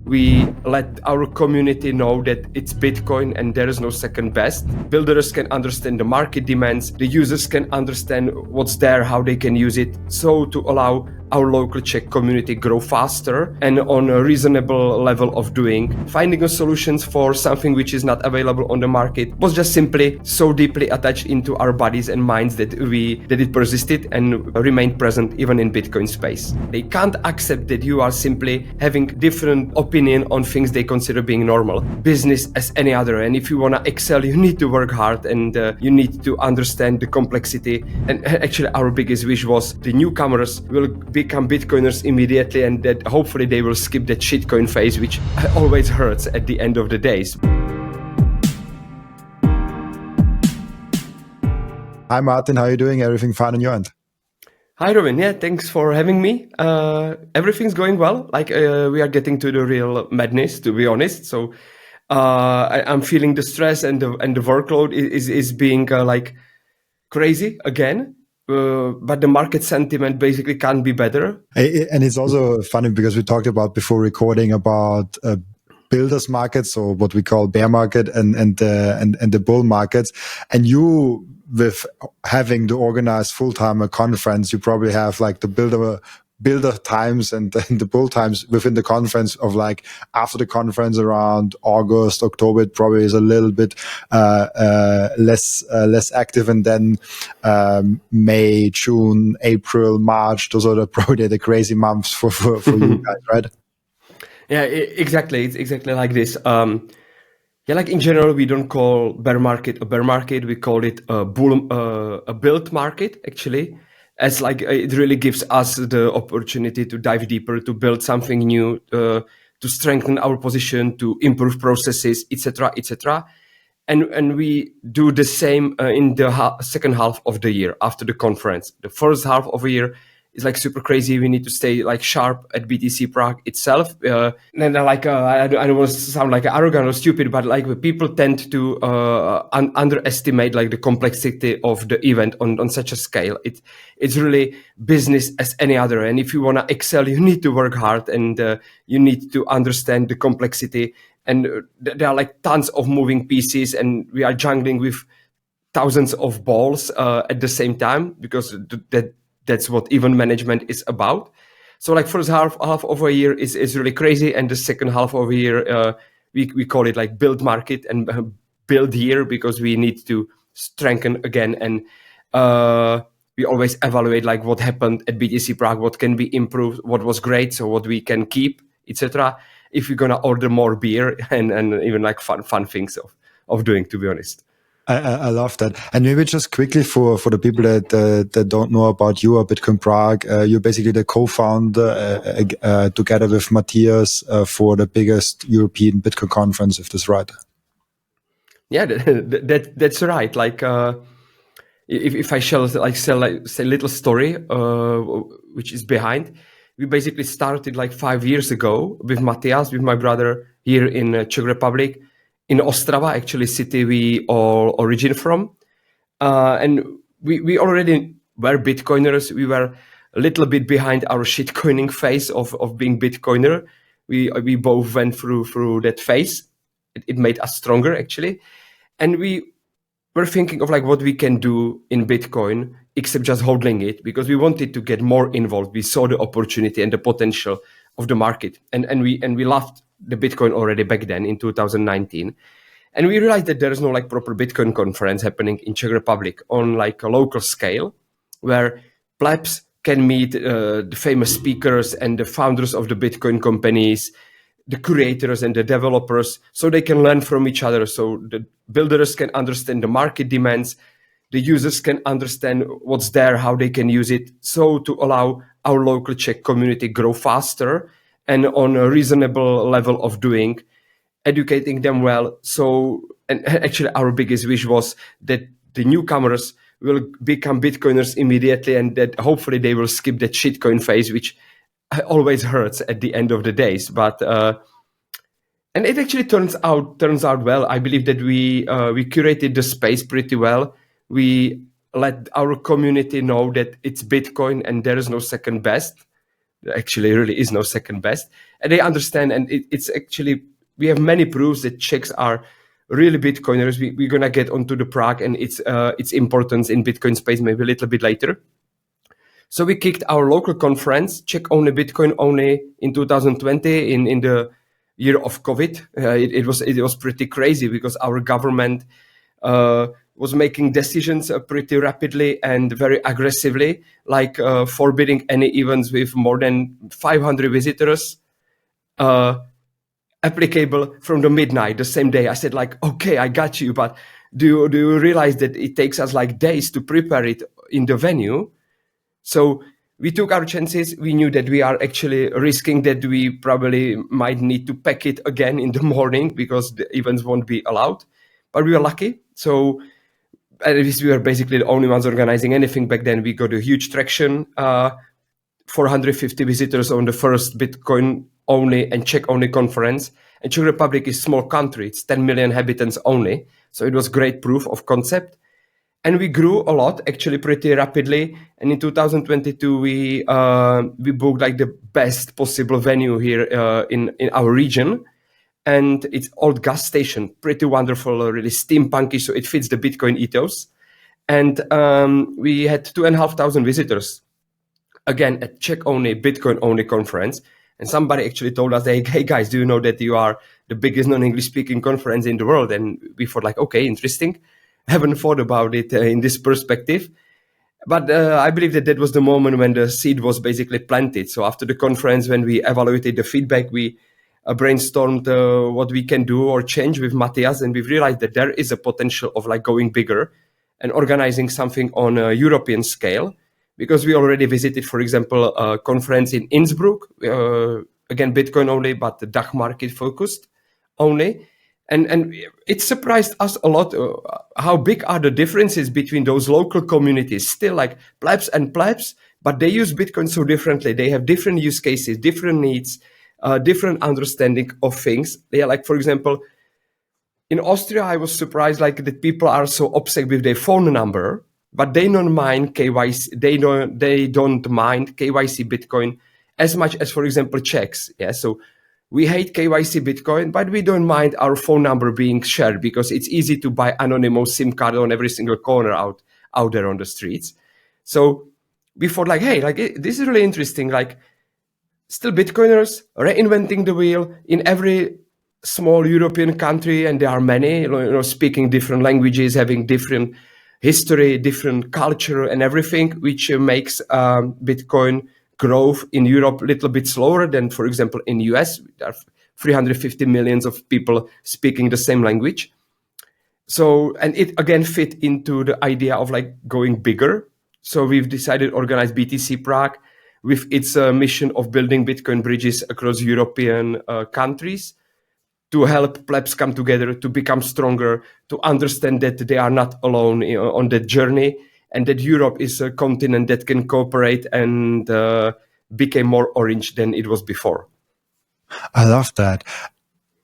We let our community know that it's Bitcoin and there is no second best. Builders can understand the market demands. The users can understand what's there, how they can use it. So to allow our local Czech community grow faster and on a reasonable level of doing. Finding a solutions for something which is not available on the market was just simply so deeply attached into our bodies and minds that it persisted and remained present even in Bitcoin space. They can't accept that you are simply having different opinion on things they consider being normal. Business as any other, and if you want to excel, you need to work hard and you need to understand the complexity. And actually our biggest wish was the newcomers will become Bitcoiners immediately, and that hopefully they will skip that shitcoin phase, which always hurts at the end of the days. Hi Martin, how are you doing? Everything fine on your end? Hi Robin, yeah, thanks for having me. Everything's going well. We are getting to the real madness, to be honest. So I'm feeling the stress and the workload is being crazy again. But the market sentiment basically can't be better. And it's also funny because we talked about before recording about builders markets, or what we call bear market and the bull markets. And you, with having the organized full-time conference, you probably have like the builder times and the bull times within the conference of like after the conference around August, October, it probably is a little bit less active, and then May, June, April, March, those are probably the crazy months for you guys, right? Yeah, exactly. It's exactly like this. Like in general, we don't call bear market a bear market. We call it a build market, actually. As like it really gives us the opportunity to dive deeper, to build something new, to strengthen our position, to improve processes, etc., etc. And we do the same in the second half of the year after the conference. The first half of the year is like super crazy. We need to stay like sharp at BTC Prague itself. And I don't want to sound like arrogant or stupid, but like people tend to underestimate like the complexity of the event on such a scale. It's really business as any other. And if you want to excel, you need to work hard and you need to understand the complexity. And there are like tons of moving pieces, and we are jungling with thousands of balls at the same time, because that's what event management is about. So like first half of a year is really crazy, and the second half of a year we call it like build market and build year, because we need to strengthen again, and we always evaluate like what happened at BTC Prague, what can be improved, what was great, so what we can keep, etc. If we're gonna order more beer and even like fun things of doing, to be honest. I love that. And maybe just quickly for the people that don't know about you or Bitcoin Prague, you're basically the co-founder together with Matthias for the biggest European Bitcoin conference, if that's right. Yeah, that's right. Like if I shall like say a little story which is behind. We basically started like 5 years ago with Matthias, with my brother, here in Czech Republic, in Ostrava, actually city we all origin from. And we already were Bitcoiners. We were a little bit behind our shitcoining phase of being Bitcoiner. We both went through that phase. It made us stronger, actually. And we were thinking of like what we can do in Bitcoin, except just holding it, because we wanted to get more involved. We saw the opportunity and the potential of the market, and we loved the Bitcoin already back then in 2019. And we realized that there is no like proper Bitcoin conference happening in Czech Republic on like a local scale, where plebs can meet the famous speakers and the founders of the Bitcoin companies, the curators and the developers, so they can learn from each other. So the builders can understand the market demands, the users can understand what's there, how they can use it. So to allow our local Czech community grow faster and on a reasonable level of doing, educating them well. So, and actually our biggest wish was that the newcomers will become Bitcoiners immediately, and that hopefully they will skip that shitcoin phase, which always hurts at the end of the days. But and it actually turns out well. I believe that we curated the space pretty well. We let our community know that it's Bitcoin and there is no second best. Actually, really is no second best. and they understand. And it's actually, we have many proofs that Czechs are really Bitcoiners. We're gonna get onto the Prague and its importance in Bitcoin space maybe a little bit later. So we kicked our local conference, Czech only, Bitcoin only, in 2020 in the year of COVID. It was pretty crazy because our government was making decisions pretty rapidly and very aggressively, like forbidding any events with more than 500 visitors, applicable from the midnight the same day. I said, like, okay, I got you, but do you realize that it takes us like days to prepare it in the venue? So we took our chances. We knew that we are actually risking that we probably might need to pack it again in the morning because the events won't be allowed. But we were lucky. So at least we were basically the only ones organizing anything back then. We got a huge traction, 450 visitors on the first Bitcoin only and Czech only conference. And Czech Republic is a small country. It's 10 million inhabitants only. So it was great proof of concept. And we grew a lot, actually pretty rapidly. And in 2022, we booked like the best possible venue here in our region. And it's old gas station, pretty wonderful, really steampunky, so it fits the Bitcoin ethos. And we had 2,500 visitors, again, at Czech only, Bitcoin only conference. And somebody actually told us, hey guys, do you know that you are the biggest non-English speaking conference in the world? And we thought like, okay, interesting. Haven't thought about it in this perspective. But I believe that was the moment when the seed was basically planted. So after the conference, when we evaluated the feedback, we brainstormed what we can do or change with Matthias, and we've realized that there is a potential of like going bigger and organizing something on a European scale, because we already visited, for example, a conference in Innsbruck, again, Bitcoin only, but the DACH market focused only. And it surprised us a lot how big are the differences between those local communities, still like plebs and plebs, but they use Bitcoin so differently. They have different use cases, different needs, different understanding of things. They are like, for example, in Austria, I was surprised like that people are so obsessed with their phone number, but they don't mind KYC. They don't mind KYC Bitcoin as much as, for example, Czechs. Yeah, so we hate KYC Bitcoin, but we don't mind our phone number being shared because it's easy to buy anonymous SIM card on every single corner out there on the streets. So we thought like, hey, like this is really interesting. Like still Bitcoiners reinventing the wheel in every small European country, and there are many, speaking different languages, having different history, different culture and everything, which makes Bitcoin growth in Europe a little bit slower than, for example, in US. There are 350 million of people speaking the same language. So, and it again fit into the idea of like going bigger. So we've decided to organize BTC Prague with its mission of building Bitcoin bridges across European countries to help plebs come together, to become stronger, to understand that they are not alone on that journey, and that Europe is a continent that can cooperate and became more orange than it was before. I love that.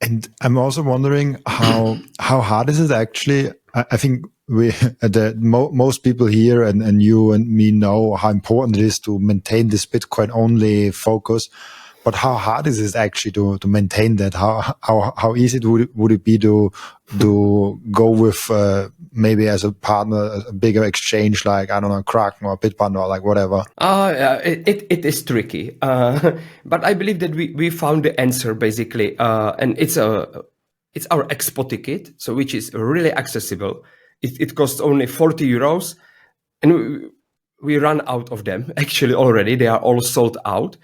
And I'm also wondering how hard is it actually? I think most people here and you and me know how important it is to maintain this Bitcoin only focus. But how hard is it actually to maintain that? How easy would it be to go with maybe as a partner a bigger exchange like, I don't know, Kraken or Bitbundle or like whatever? It is tricky, but I believe that we found the answer basically, and it's our Expo ticket, so which is really accessible. It costs only 40 euros, and we run out of them actually already. They are all sold out.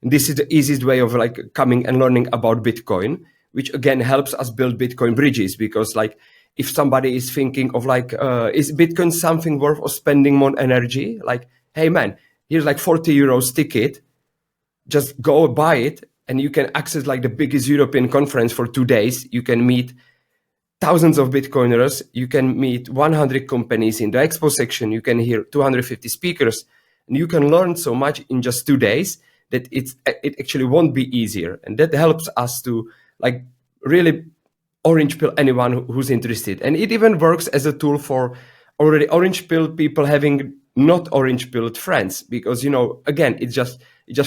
This is the easiest way of like coming and learning about Bitcoin, which again helps us build Bitcoin bridges, because like if somebody is thinking of like, is Bitcoin something worth of spending more energy? Like, hey man, here's like 40 euros ticket, just go buy it and you can access like the biggest European conference for 2 days. You can meet thousands of Bitcoiners. You can meet 100 companies in the expo section. You can hear 250 speakers, and you can learn so much in just 2 days that it actually won't be easier. And that helps us to like really orange pill anyone who's interested. And it even works as a tool for already orange pill people having not orange pilled friends, because, again, it's just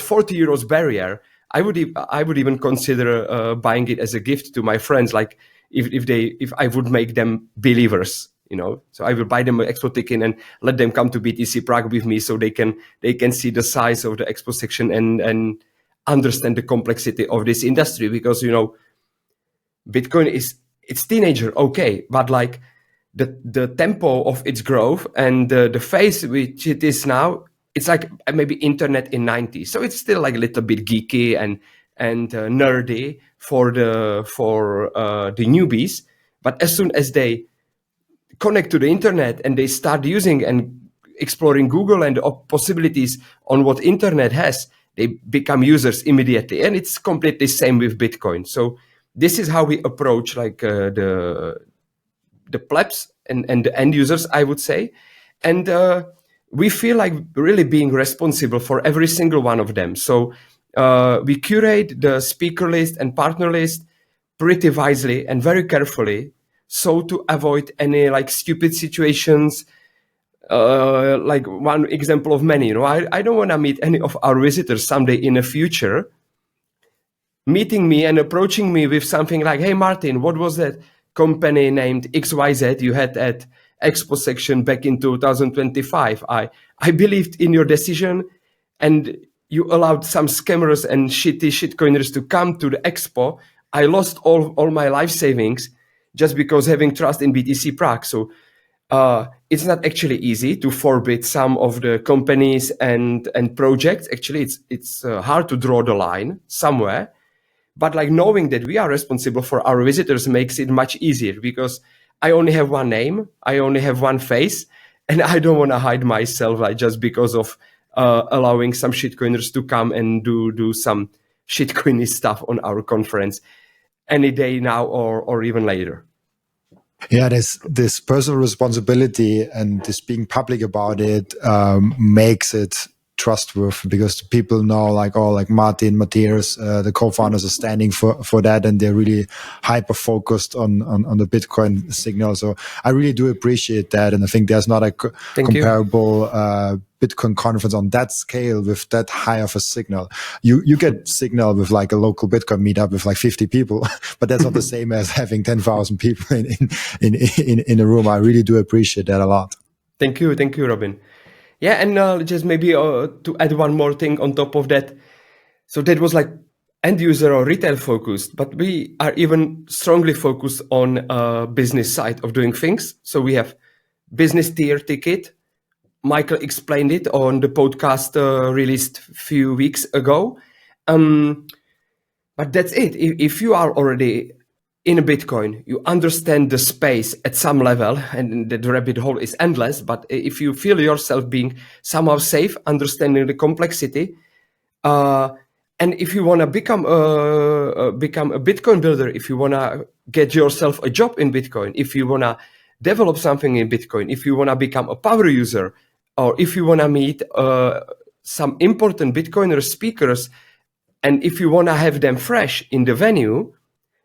40 euros barrier. I would even consider buying it as a gift to my friends. Like if I would make them believers, So I will buy them an expo ticket and let them come to BTC Prague with me, so they can see the size of the expo section and understand the complexity of this industry. Because Bitcoin it's teenager, okay, but like the tempo of its growth and the phase which it is now, it's like maybe internet in 90s. So it's still like a little bit geeky and nerdy for the newbies. But as soon as they connect to the internet and they start using and exploring Google and the possibilities on what internet has, they become users immediately. And it's completely same with Bitcoin. So this is how we approach like the plebs and the end users, I would say. And we feel like really being responsible for every single one of them. So we curate the speaker list and partner list pretty wisely and very carefully, so to avoid any like stupid situations. Like one example of many, I don't want to meet any of our visitors someday in the future meeting me and approaching me with something like, hey, Martin, what was that company named XYZ you had at Expo section back in 2025? I believed in your decision, and you allowed some scammers and shitty shitcoiners to come to the Expo. I lost all my life savings just because having trust in BTC Prague. So it's not actually easy to forbid some of the companies and projects. Actually, it's hard to draw the line somewhere. But like knowing that we are responsible for our visitors makes it much easier, because I only have one name, I only have one face, and I don't want to hide myself like just because of allowing some shitcoiners to come and do some shitcoiny stuff on our conference any day now or even later. Yeah, this personal responsibility and this being public about it makes it trustworthy, because people know like Martin, Matthias, the co-founders are standing for that, and they're really hyper focused on the Bitcoin signal. So I really do appreciate that, and I think there's not a comparable Bitcoin conference on that scale with that high of a signal. You get signal with like a local Bitcoin meetup with like 50 people, but that's not the same as having 10,000 people in a room. I really do appreciate that a lot. Thank you, Robin. Yeah, and just maybe to add one more thing on top of that. So that was like end user or retail focused, but we are even strongly focused on business side of doing things. So we have business tier ticket. Michael explained it on the podcast released a few weeks ago. But that's it. If you are already in a Bitcoin, you understand the space at some level, and the rabbit hole is endless. But if you feel yourself being somehow safe, understanding the complexity, and if you want to become a Bitcoin builder, if you want to get yourself a job in Bitcoin, if you want to develop something in Bitcoin, if you want to become a power user, or if you want to meet some important Bitcoiner speakers, and if you want to have them fresh in the venue,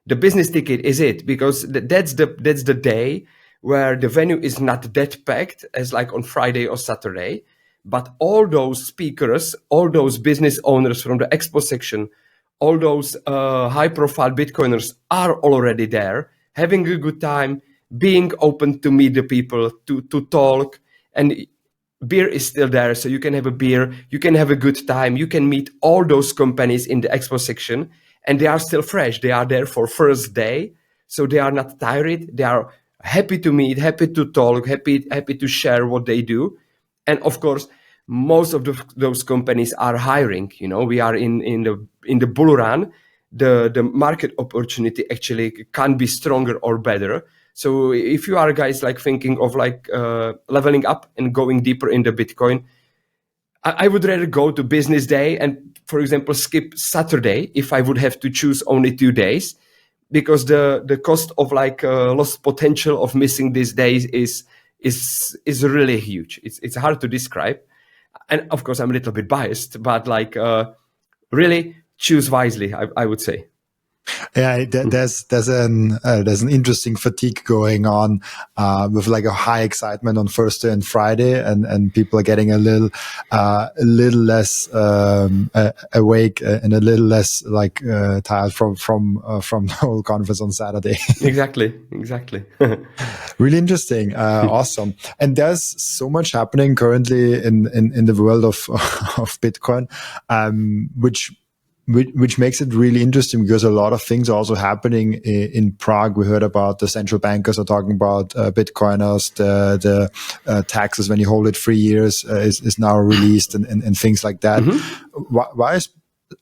the business ticket is it, because that's the day where the venue is not that packed as like on Friday or Saturday, but all those speakers, all those business owners from the expo section, all those high-profile Bitcoiners are already there, having a good time, being open to meet the people, to talk, and beer is still there, so you can have a beer, you can have a good time, you can meet all those companies in the expo section, and they are still fresh. They are there for first day, so they are not tired. They are happy to meet, happy to talk, happy to share what they do. And of course, most of those companies are hiring. We are in the bull run. The market opportunity actually can't be stronger or better. So if you are guys like thinking of like leveling up and going deeper into Bitcoin, I would rather go to business day and, for example, skip Saturday if I would have to choose only 2 days, because the cost of like lost potential of missing these days is really huge. It's hard to describe, and of course I'm a little bit biased, but like really choose wisely, I would say. Yeah, there's an interesting fatigue going on with like a high excitement on Thursday and Friday, and people are getting a little less awake and a little less like tired from the whole conference on Saturday. Exactly. Really interesting, awesome. And there's so much happening currently in the world of of Bitcoin, which makes it really interesting because a lot of things are also happening in Prague. We heard about the central bankers are talking about Bitcoiners, the taxes when you hold it 3 years is now released and things like that. Why is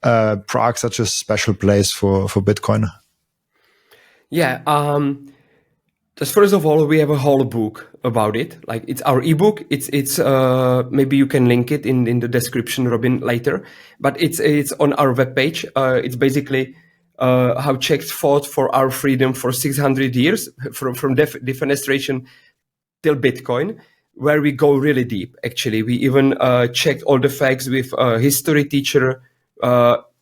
Prague such a special place for Bitcoin? Yeah. Just first of all, we have a whole book about it. Like it's our ebook. It's maybe you can link it in the description, Robin, later. But it's on our webpage. It's basically how Czechs fought for our freedom for 600 years, from defenestration till Bitcoin, where we go really deep. Actually, we even checked all the facts with a history teacher.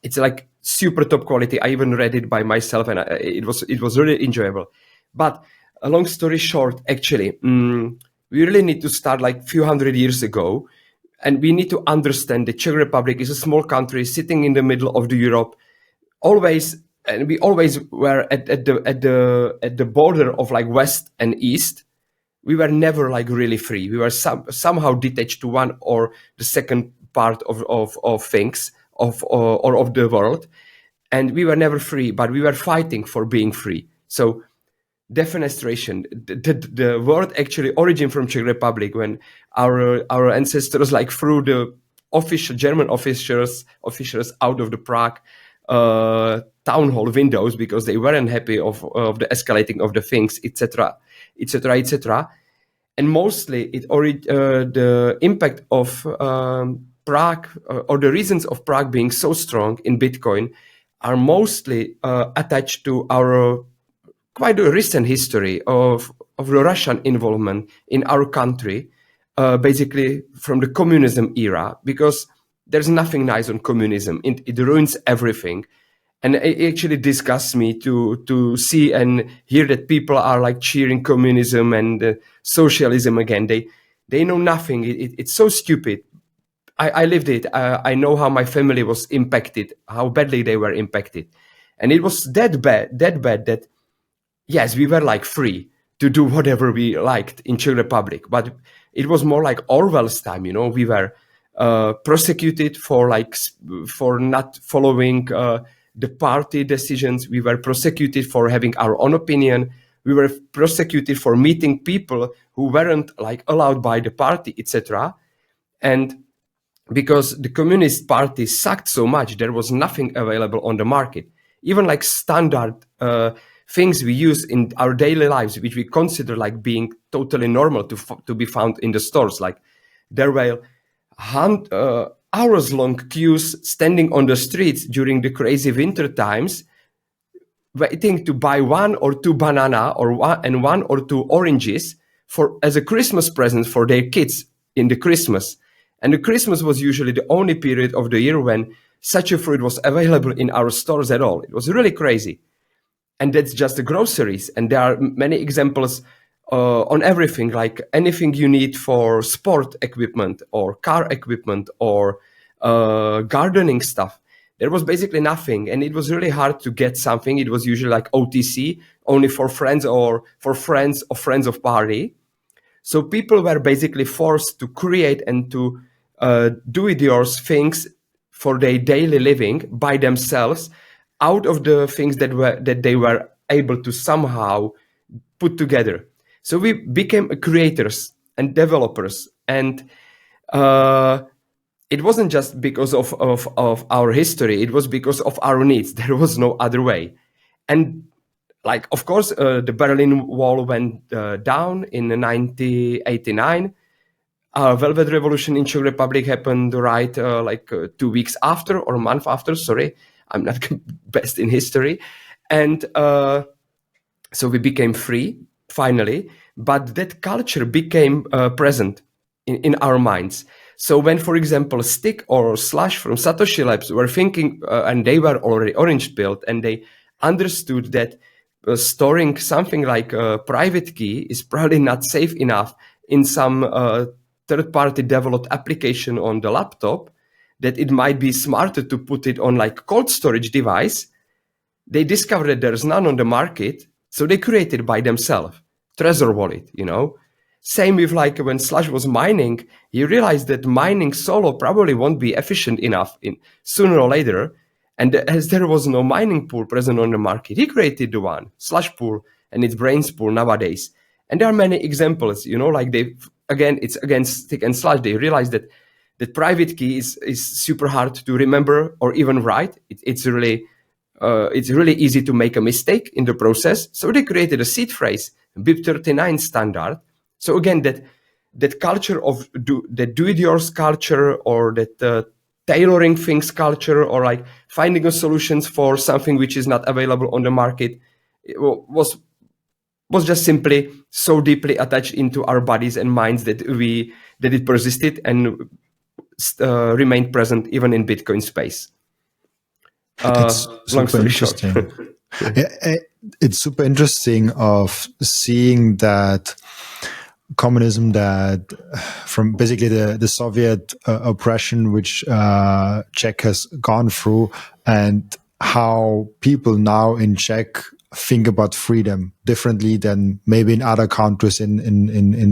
It's like super top quality. I even read it by myself, and it was really enjoyable. But a long story short, actually, we really need to start like a few hundred years ago, and we need to understand the Czech Republic is a small country sitting in the middle of the Europe, and we always were at the border of like West and East. We were never like really free. We were somehow detached to one or the second part of things or of the world, and we were never free. But we were fighting for being free. So defenestration, the word actually origin from Czech Republic, when our ancestors like threw the official German officers out of the Prague town hall windows because they weren't happy of the escalating of the things, etc., etc., etc. And mostly the impact of Prague or the reasons of Prague being so strong in Bitcoin are mostly attached to our quite a recent history of the Russian involvement in our country, basically from the communism era, because there's nothing nice on communism. It ruins everything. And it actually disgusts me to see and hear that people are like cheering communism and socialism again. They know nothing. It's so stupid. I lived it. I know how my family was impacted, how badly they were impacted. And it was that bad that yes, we were like free to do whatever we liked in Czech Republic, but it was more like Orwell's time. We were prosecuted for not following the party decisions. We were prosecuted for having our own opinion. We were prosecuted for meeting people who weren't like allowed by the party, etc. And because the Communist Party sucked so much, there was nothing available on the market. Even like standard things we use in our daily lives, which we consider like being totally normal to be found in the stores. Like there were hours-long queues standing on the streets during the crazy winter times, waiting to buy 1 or 2 banana or 1 or 2 oranges as a Christmas present for their kids in the Christmas. And the Christmas was usually the only period of the year when such a fruit was available in our stores at all. It was really crazy. And that's just the groceries. And there are many examples on everything, like anything you need for sport equipment or car equipment or gardening stuff. There was basically nothing. And it was really hard to get something. It was usually like OTC, only for friends or for friends of friends of party. So people were basically forced to create and to do-it-yours things for their daily living by themselves, out of the things that they were able to somehow put together. So we became creators and developers, and it wasn't just because of our history. It was because of our needs. There was no other way. And like, of course, the Berlin Wall went down in 1989. Velvet Revolution in Czech Republic happened right 2 weeks after or a month after. Sorry, I'm not best in history. And so we became free, finally. But that culture became present in our minds. So when, for example, Stick or Slush from Satoshi Labs were thinking, and they were already orange-pilled, and they understood that storing something like a private key is probably not safe enough in some third-party developed application on the laptop, that it might be smarter to put it on like cold storage device. They discovered that there's none on the market, so they created by themselves Trezor wallet, Same with like when Slush was mining, he realized that mining solo probably won't be efficient enough sooner or later. And as there was no mining pool present on the market, he created the one, Slush pool, and it's Brains pool nowadays. And there are many examples, like it's against Stick and Slush. They realized that private key is super hard to remember or even write. It's really easy to make a mistake in the process. So they created a seed phrase, BIP39 standard. So again, that culture of do-it-yours culture, or that tailoring things culture, or like finding a solutions for something which is not available on the market, was just simply so deeply attached into our bodies and minds that it persisted and remained present even in Bitcoin space. It's super interesting. It's super interesting of seeing that communism, that from basically the Soviet oppression which Czech has gone through, and how people now in Czech think about freedom differently than maybe in other countries in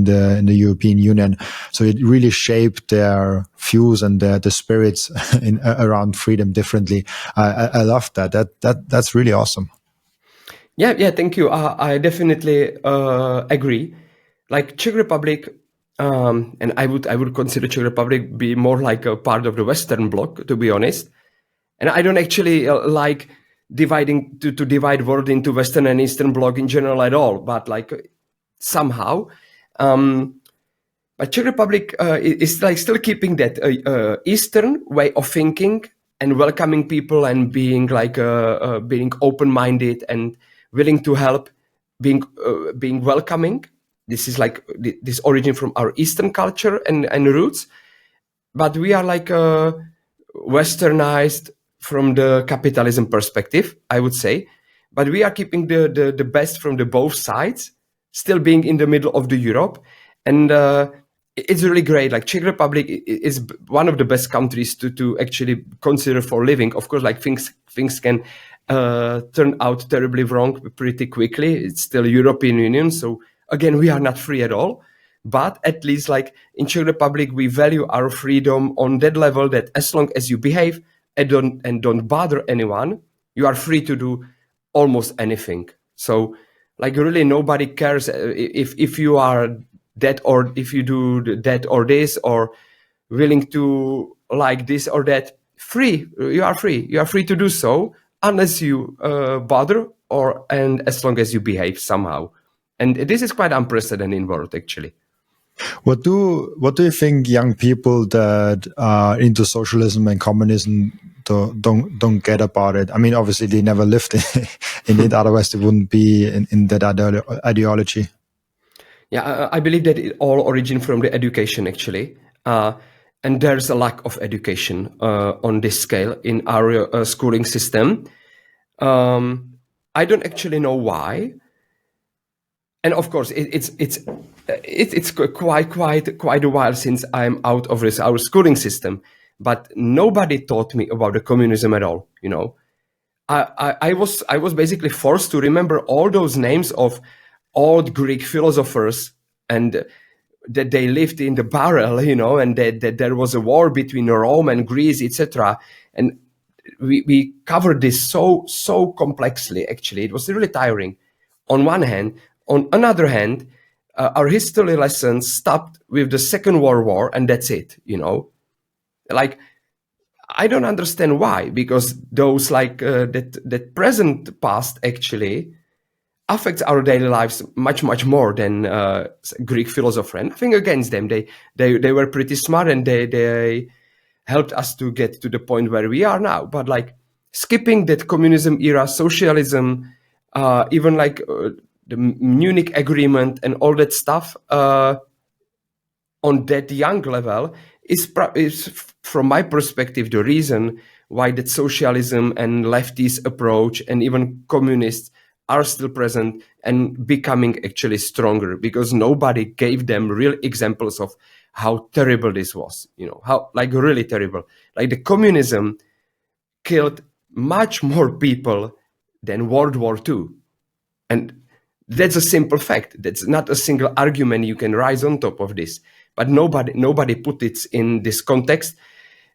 the European Union. So it really shaped their views and the spirits around freedom differently. I love that. That's really awesome. Yeah. Thank you. I definitely agree. Like Czech Republic, and I would consider Czech Republic be more like a part of the Western Bloc, to be honest. And I don't actually like dividing to divide world into Western and Eastern Bloc in general at all, but like somehow. But Czech Republic is like still keeping that Eastern way of thinking and welcoming people and being like being open-minded and willing to help, being welcoming. This is like this origin from our Eastern culture and roots, but we are like westernized from the capitalism perspective, I would say. But we are keeping the best from the both sides, still being in the middle of the Europe, and it's really great. Like Czech Republic is one of the best countries to actually consider for living. Of course, like things can turn out terribly wrong pretty quickly. It's still European Union, so again, we are not free at all. But at least like in Czech Republic, we value our freedom on that level that as long as you behave and don't bother anyone, you are free to do almost anything. So like really nobody cares if you are that, or if you do that or this, or willing to like this or that. You are free to do so, unless you bother, and as long as you behave somehow. And this is quite unprecedented in world, actually. What do you think young people that are into socialism and communism don't get about it? I mean, obviously they never lived in it, otherwise they wouldn't be in that ideology. Yeah, I believe that it all origin from the education, actually. And there's a lack of education on this scale in our schooling system. I don't actually know why. And of course, it's quite a while since I'm out of our schooling system. But nobody taught me about the communism at all. I was basically forced to remember all those names of old Greek philosophers, and that they lived in the barrel, and that there was a war between Rome and Greece, etc. And we covered this so complexly. Actually, it was really tiring. On one hand, on another hand, our history lessons stopped with the Second World War, and that's it. Like I don't understand why, because those like that present past actually affects our daily lives much more than Greek philosopher. And nothing against them. They were pretty smart, and they helped us to get to the point where we are now. But like skipping that communism era, socialism, even like the Munich Agreement and all that stuff on that young level is from my perspective the reason why that socialism and leftist approach and even communists are still present and becoming actually stronger, because nobody gave them real examples of how terrible this was, how like really terrible. Like the communism killed much more people than World War II. And that's a simple fact. That's not a single argument you can rise on top of this. But nobody put it in this context.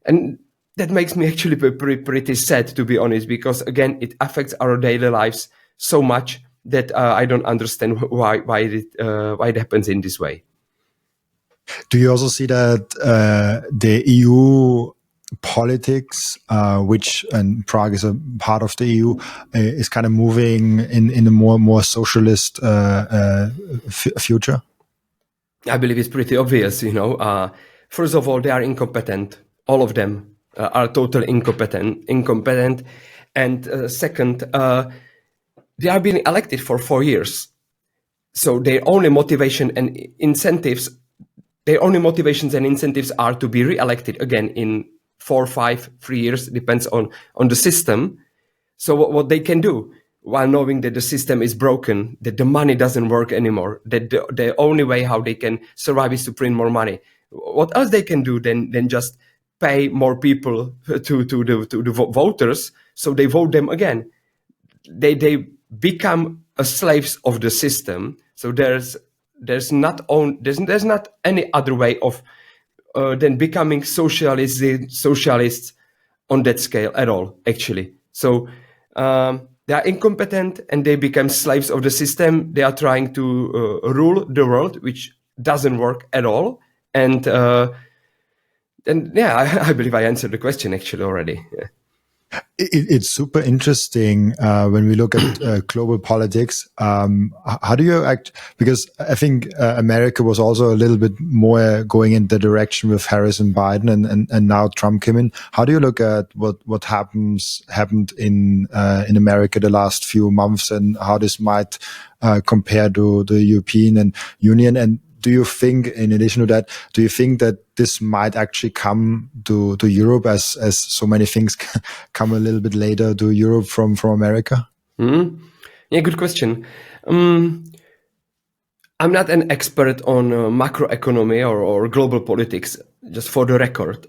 And that makes me actually pretty sad, to be honest, because again, it affects our daily lives so much that I don't understand why it happens in this way. Do you also see that the EU politics, which and Prague is a part of the EU, is kind of moving in a more socialist future? I believe it's pretty obvious. First of all, they are incompetent. All of them are totally incompetent. And second, they are being elected for 4 years. So their only motivations and incentives are to be re-elected again in 4, 5, 3 years, depends on the system. So what they can do, while knowing that the system is broken, that the money doesn't work anymore, that the only way how they can survive is to print more money. What else they can do than just pay more people to the voters, so they vote them again. They become slaves of the system. So there's not any other way of than becoming socialists on that scale at all, actually. So they are incompetent and they become slaves of the system. They are trying to rule the world, which doesn't work at all. And yeah, I believe I answered the question actually already. Yeah. It's super interesting when we look at global politics. How do you act? Because I think America was also a little bit more going in the direction with Harris and Biden, and now Trump came in. How do you look at what happened in America the last few months, and how this might compare to the European Union? And do you think, in addition to that, do you think that this might actually come to Europe as so many things come a little bit later to Europe from America? Mm-hmm. Yeah, good question. I'm not an expert on macroeconomy or global politics, just for the record.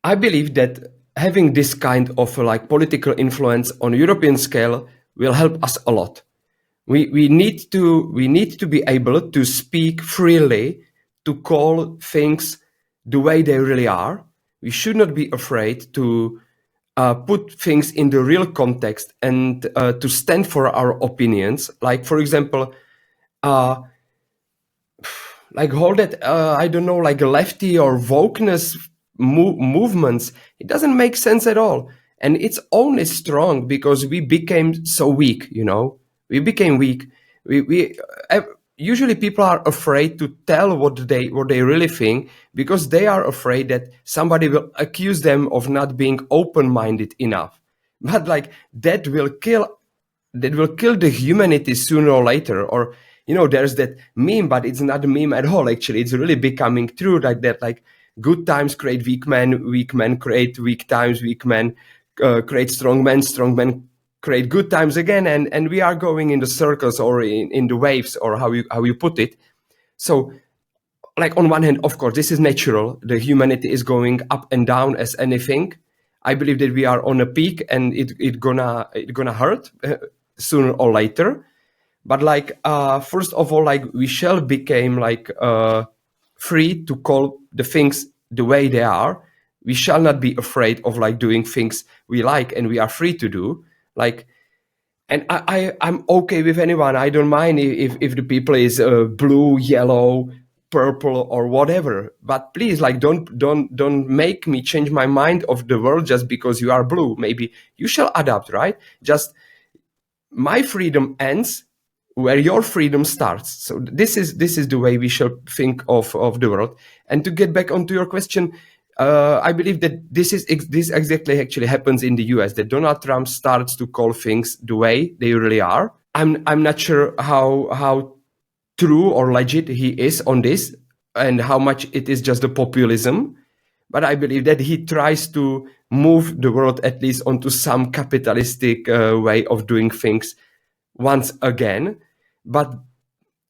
I believe that having this kind of political influence on a European scale will help us a lot. We need to be able to speak freely, to call things the way they really are. We should not be afraid to put things in the real context and to stand for our opinions. Like, for example, like all that, I don't know, like lefty or wokeness movements, it doesn't make sense at all. And it's only strong because we became so weak, We became weak. We usually people are afraid to tell what they really think, because they are afraid that somebody will accuse them of not being open-minded enough. But that will kill the humanity sooner or later. Or there's that meme, but it's not a meme at all. Actually, it's really becoming true, like that. Like, good times create weak men create weak times, weak men create strong men create good times again, and we are going in the circles or in the waves, or how you put it. So, on one hand, of course, this is natural. The humanity is going up and down as anything. I believe that we are on a peak, and it gonna hurt sooner or later. But first of all, we shall become free to call the things the way they are. We shall not be afraid of doing things we like and we are free to do. And I'm okay with anyone. I don't mind if the people is blue, yellow, purple, or whatever. But please, don't make me change my mind of the world just because you are blue. Maybe you shall adapt, right? Just my freedom ends where your freedom starts. So this is the way we shall think of the world. And to get back onto your question, I believe that this exactly actually happens in the US, that Donald Trump starts to call things the way they really are. I'm not sure how true or legit he is on this, and how much it is just the populism. but I believe that he tries to move the world at least onto some capitalistic way of doing things once again. But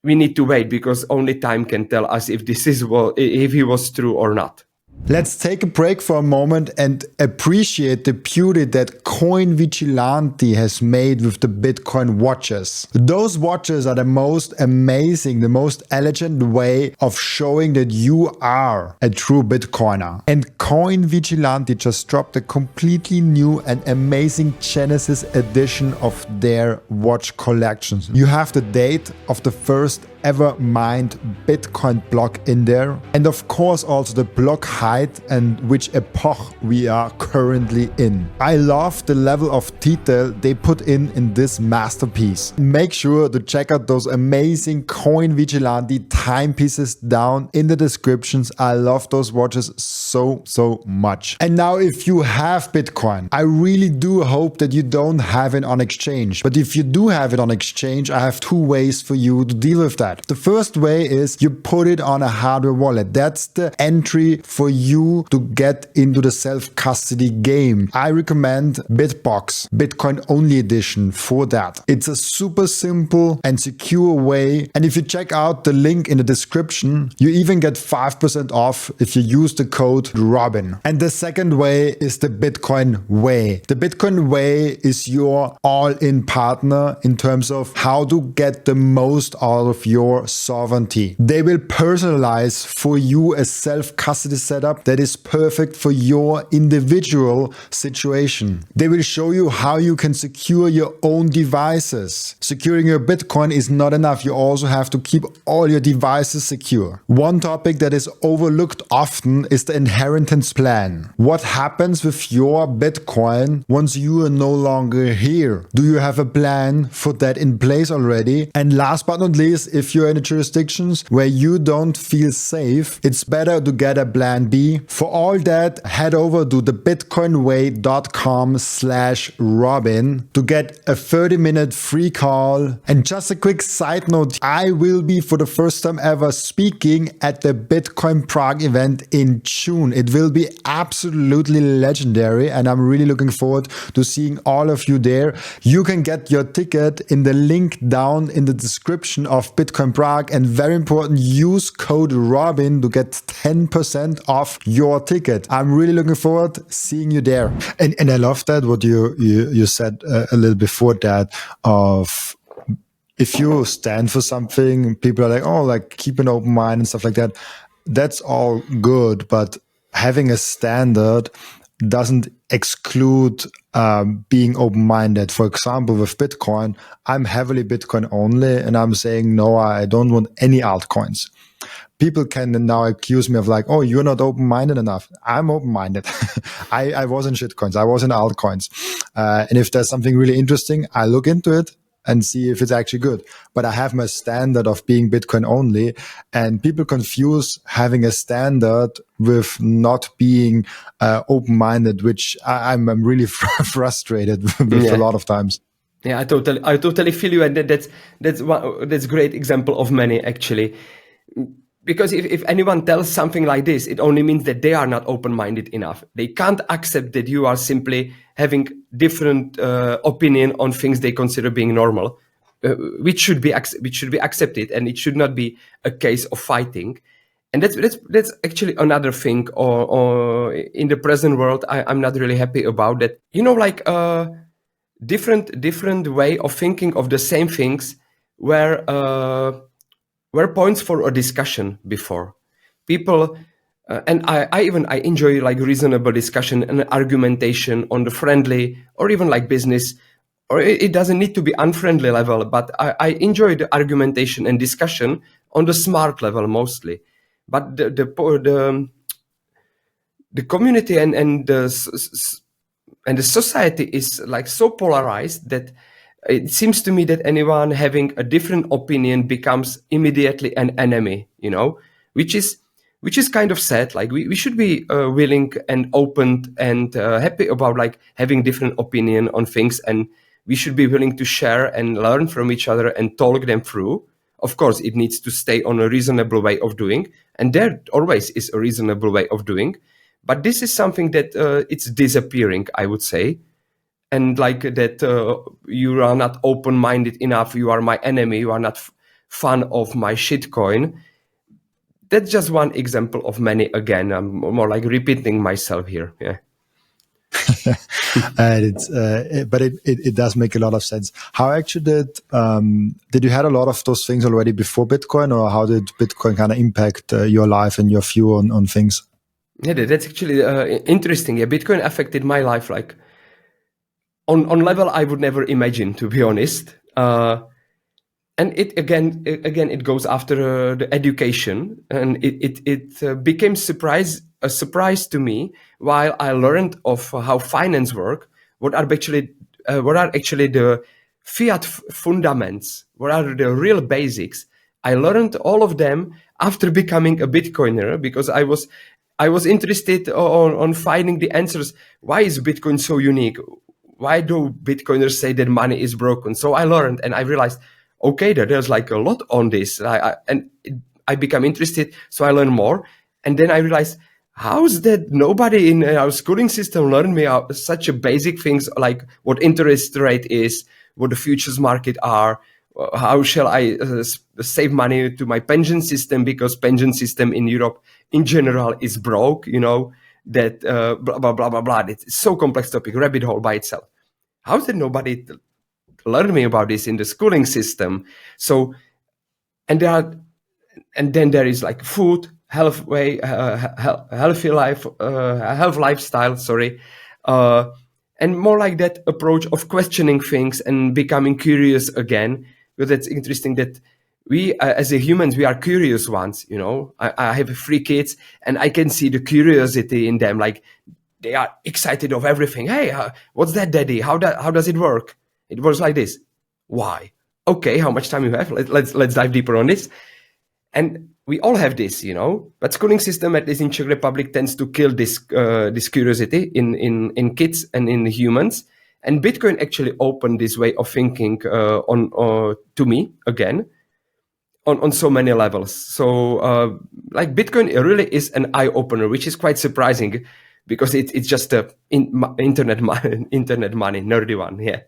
we need to wait, because only time can tell us if if he was true or not. Let's take a break for a moment and appreciate the beauty that Coin Vigilante has made with the Bitcoin watches. Those watches are the most amazing, the most elegant way of showing that you are a true Bitcoiner. And Coin Vigilante just dropped a completely new and amazing Genesis edition of their watch collections. You have the date of the first ever mined Bitcoin block in there, and of course also the block height and which epoch we are currently in. I love the level of detail they put in this masterpiece. Make sure to check out those amazing Coin Vigilante timepieces down in the descriptions. I love those watches so much. And now if you have Bitcoin, I really do hope that you don't have it on exchange. But if you do have it on exchange, I have two ways for you to deal with that. The first way is you put it on a hardware wallet. That's the entry for you to get into the self-custody game. I recommend BitBox, Bitcoin only edition for that. It's a super simple and secure way. And if you check out the link in the description, you even get 5% off if you use the code Robin. And the second way is the Bitcoin Way. The Bitcoin Way is your all-in partner in terms of how to get the most out of your sovereignty. They will personalize for you a self-custody setup that is perfect for your individual situation. They will show you how you can secure your own devices. Securing your Bitcoin is not enough. You also have to keep all your devices secure. One topic that is overlooked often is the inheritance plan. What happens with your Bitcoin once you are no longer here? Do you have a plan for that in place already? And last but not least, if you're in the jurisdictions where you don't feel safe, it's better to get a plan B. For all that, head over to thebitcoinway.com/Robin to get a 30-minute free call. And just a quick side note, I will be for the first time ever speaking at the Bitcoin Prague event in June. It will be absolutely legendary and I'm really looking forward to seeing all of you there. You can get your ticket in the link down in the description of Bitcoin Prague, and very important, use code Robin to get 10% off your ticket. I'm really looking forward to seeing you there. And I love that what you said a little before that of if you stand for something, people are like, oh, like keep an open mind and stuff like that. That's all good, but having a standard doesn't exclude being open-minded. For example, with Bitcoin, I'm heavily Bitcoin only, and I'm saying, no, I don't want any altcoins. People can now accuse me of like, oh, you're not open-minded enough. I'm open-minded. I was in shitcoins. I was in altcoins. And if there's something really interesting, I look into it and see if it's actually good. But I have my standard of being Bitcoin only, and people confuse having a standard with not being open-minded, which I'm really frustrated with a lot of times. Yeah, I totally feel you, and that's a great example of many actually. Because if anyone tells something like this, it only means that they are not open-minded enough. They can't accept that you are simply having different opinion on things they consider being normal, which should be accepted, and it should not be a case of fighting. And that's actually another thing, or in the present world, I'm not really happy about that. You know, like different way of thinking of the same things were points for a discussion before. People, and I enjoy like reasonable discussion and argumentation on the friendly or even like business, or it doesn't need to be unfriendly level, but I enjoy the argumentation and discussion on the smart level mostly. But the community and the society is like so polarized that it seems to me that anyone having a different opinion becomes immediately an enemy, you know, which is kind of sad. Like we should be willing and open and happy about like having different opinion on things, and we should be willing to share and learn from each other and talk them through. Of course, it needs to stay on a reasonable way of doing, and there always is a reasonable way of doing. But this is something that it's disappearing, I would say. And like that, you are not open-minded enough. You are my enemy. You are not fan of my shitcoin. That's just one example of many. Again, I'm more like repeating myself here. Yeah. But it does make a lot of sense. How actually did you had a lot of those things already before Bitcoin, or how did Bitcoin kind of impact your life and your view on things? Yeah, that's actually interesting. Yeah, Bitcoin affected my life like on level I would never imagine, to be honest. And it again it goes after the education, and it became a surprise to me while I learned of how finance work. What are actually the fiat fundaments? What are the real basics? I learned all of them after becoming a Bitcoiner, because I was interested on finding the answers. Why is Bitcoin so unique? Why do Bitcoiners say that money is broken? So I learned, and I realized, okay, there's like a lot on this. I become interested, so I learn more. And then I realized, how's that nobody in our schooling system learned me such a basic things like what interest rate is, what the futures market are, how shall I save money to my pension system, because pension system in Europe in general is broke, that blah, blah, blah, blah, blah. It's so complex topic, rabbit hole by itself. How did nobody learn me about this in the schooling system? So, and then there is like food, health way, healthy life, health lifestyle, sorry. And more like that approach of questioning things and becoming curious again. Because it's interesting that we, as a humans, we are curious ones, I have 3 kids, and I can see the curiosity in them. Like, they are excited of everything. Hey, what's that, daddy? How does it work? It works like this. Why? Okay, how much time you have? Let's dive deeper on this. And we all have this, but schooling system, at least in Czech Republic, tends to kill this curiosity in kids and in humans. And Bitcoin actually opened this way of thinking to me again on so many levels. So like Bitcoin really is an eye opener, which is quite surprising, because it's just a internet money, nerdy one. Yeah.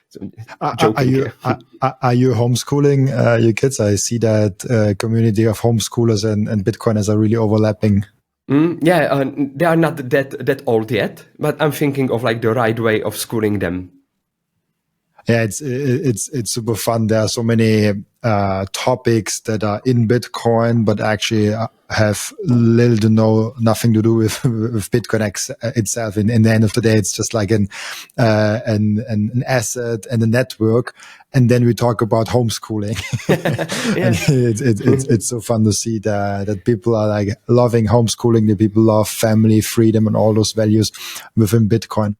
So, are you homeschooling your kids? I see that community of homeschoolers and Bitcoiners are really overlapping. Yeah, they are not that old yet, but I'm thinking of like the right way of schooling them. Yeah, it's super fun. There are so many topics that are in Bitcoin, but actually have little to nothing to do with Bitcoin itself. In the end of the day, it's just like an asset and a network. And then we talk about homeschooling. And it's so fun to see that people are like loving homeschooling. The people love family, freedom, and all those values within Bitcoin.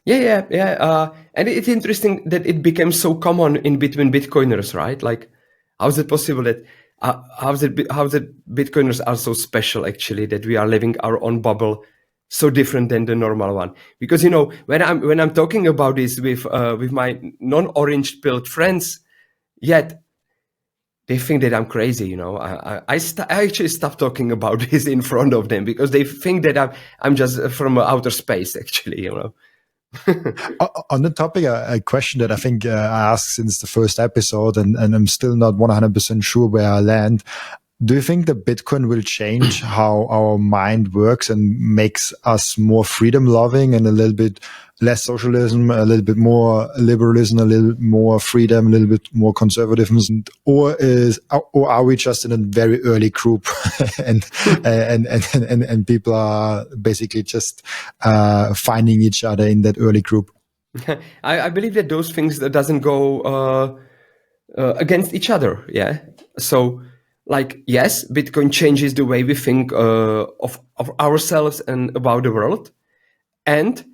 Yeah. And it's interesting that it became so common in between Bitcoiners, right? Like, how is it possible that how that Bitcoiners are so special, actually, that we are living our own bubble, so different than the normal one? Because when I'm talking about this with my non-orange pilled friends, yet they think that I'm crazy. I actually stopped talking about this in front of them, because they think that I'm just from outer space, actually. On the topic, a question that I think I asked since the first episode, and I'm still not 100% sure where I land. Do you think that Bitcoin will change how our mind works and makes us more freedom loving and a little bit less socialism, a little bit more liberalism, a little more freedom, a little bit more conservatism, or are we just in a very early group and people are basically just finding each other in that early group? I believe that those things that doesn't go against each other. Yeah. So, like, yes, Bitcoin changes the way we think of ourselves and about the world, and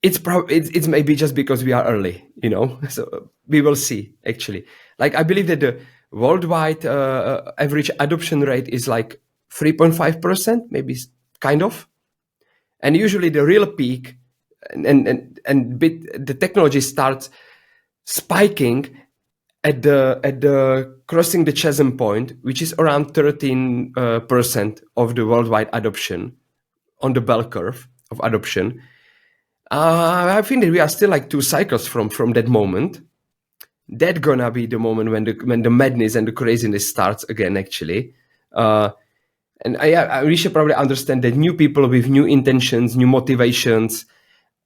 it's maybe just because we are early, So we will see. Actually, like, I believe that the worldwide average adoption rate is like 3.5%, maybe, kind of, and usually the real peak and the technology starts spiking at the crossing the chasm point, which is around 13% of the worldwide adoption on the bell curve of adoption. I think that we are still like 2 cycles from that moment. That's gonna be the moment when the madness and the craziness starts again, actually. And we should probably understand that new people with new intentions, new motivations,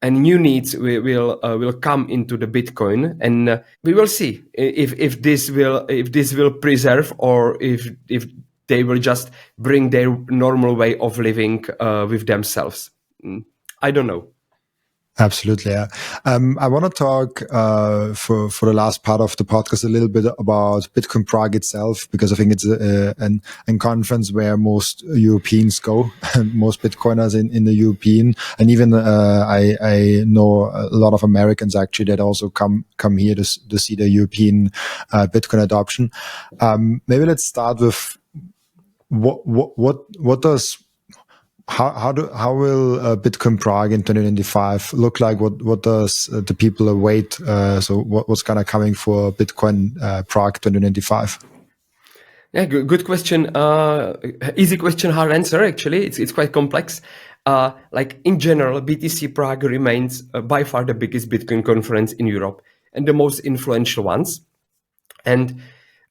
and new needs will come into the Bitcoin, and we will see if this will preserve, or if they will just bring their normal way of living with themselves. I don't know. Absolutely. Yeah. I want to talk for the last part of the podcast a little bit about Bitcoin Prague itself, because I think it's a conference where most Europeans go, most Bitcoiners in the European, and even I know a lot of Americans actually that also come here to see the European Bitcoin adoption. Maybe let's start with what does how will Bitcoin Prague in 2025 look like? What does the people await? So what's kind of coming for Bitcoin Prague 2025? Yeah, good question. Easy question, hard answer. Actually, it's quite complex. Like in general, BTC Prague remains by far the biggest Bitcoin conference in Europe and the most influential ones. And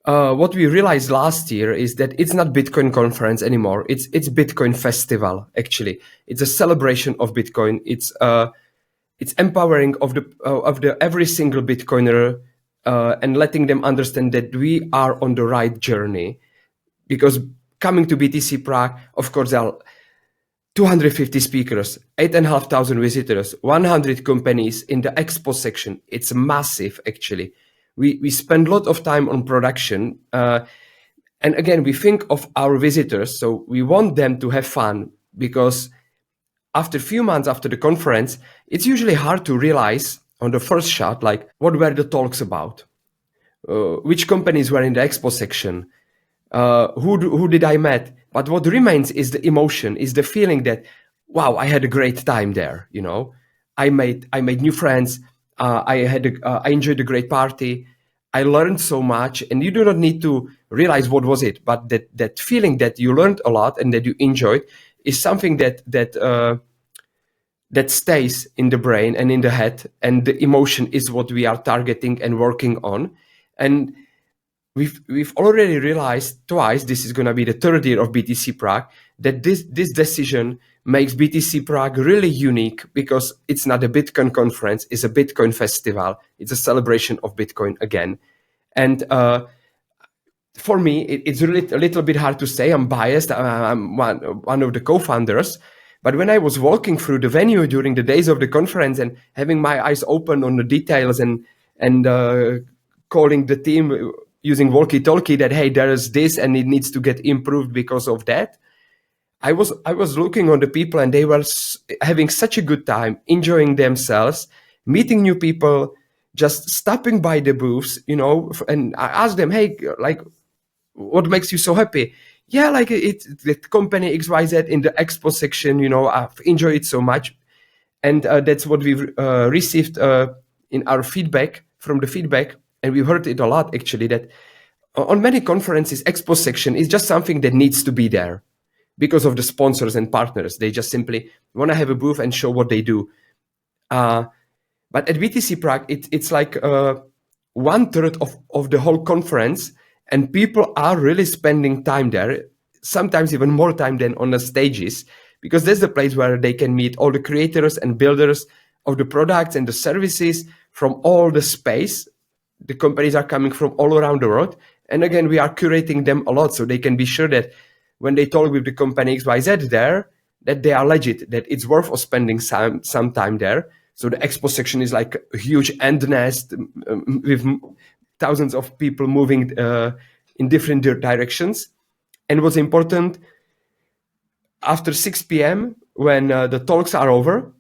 what we realized last year is that it's not Bitcoin conference anymore. It's Bitcoin festival. Actually, it's a celebration of Bitcoin. It's empowering of the every single Bitcoiner and letting them understand that we are on the right journey. Because coming to BTC Prague, of course, there are 250 speakers, 8,500 visitors, 100 companies in the expo section. It's massive, actually. We spend a lot of time on production. And again, we think of our visitors, so we want them to have fun, because after a few months after the conference, it's usually hard to realize on the first shot, like, what were the talks about? Which companies were in the expo section? Who did I met? But what remains is the emotion, is the feeling that, wow, I had a great time there. You know, I made new friends. I enjoyed a great party. I learned so much, and you do not need to realize what was it, but that feeling that you learned a lot and that you enjoyed is something that stays in the brain and in the head, and the emotion is what we are targeting and working on. And we've already realized twice, this is going to be the third year of BTC Prague, that this decision makes BTC Prague really unique, because it's not a Bitcoin conference, it's a Bitcoin festival. It's a celebration of Bitcoin again. And for me, it's really a little bit hard to say. I'm biased. I'm one of the co-founders. But when I was walking through the venue during the days of the conference and having my eyes open on the details and calling the team using walkie-talkie that, hey, there is this and it needs to get improved because of that, I was looking on the people, and they were having such a good time, enjoying themselves, meeting new people, just stopping by the booths, you know. And I asked them, hey, like, what makes you so happy? Yeah, like it's the company XYZ in the expo section, you know, I've enjoyed it so much. And that's what we've received in our feedback, from the feedback. And we heard it a lot, actually, that on many conferences, expo section is just something that needs to be there because of the sponsors and partners. They just simply want to have a booth and show what they do. But at BTC Prague, it's like 1/3 of the whole conference, and people are really spending time there, sometimes even more time than on the stages, because that's the place where they can meet all the creators and builders of the products and the services from all the space. The companies are coming from all around the world. And again, we are curating them a lot, so they can be sure that when they talk with the company XYZ there, that they are legit, that it's worth of spending some time there. So the expo section is like a huge ant nest with thousands of people moving in different directions. And what's important, after 6 p.m., when the talks are over,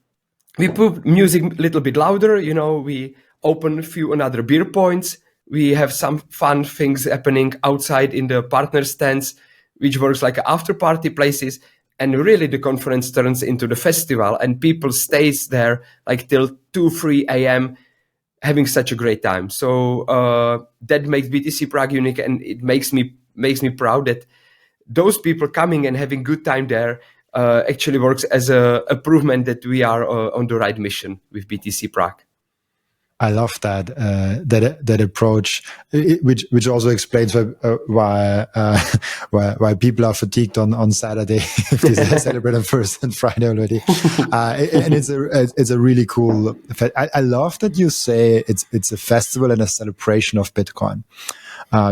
we put music a little bit louder, you know, we open a few another beer points. We have some fun things happening outside in the partner stands, which works like after party places. And really the conference turns into the festival, and people stays there like till 2-3 a.m. having such a great time. So that makes BTC Prague unique, and it makes me proud that those people coming and having good time there actually works as a provement that we are on the right mission with BTC Prague. I love that that approach, which also explains why people are fatigued on Saturday if they celebrate on Thursday and Friday already. And it's a really cool. I love that you say it's a festival and a celebration of Bitcoin,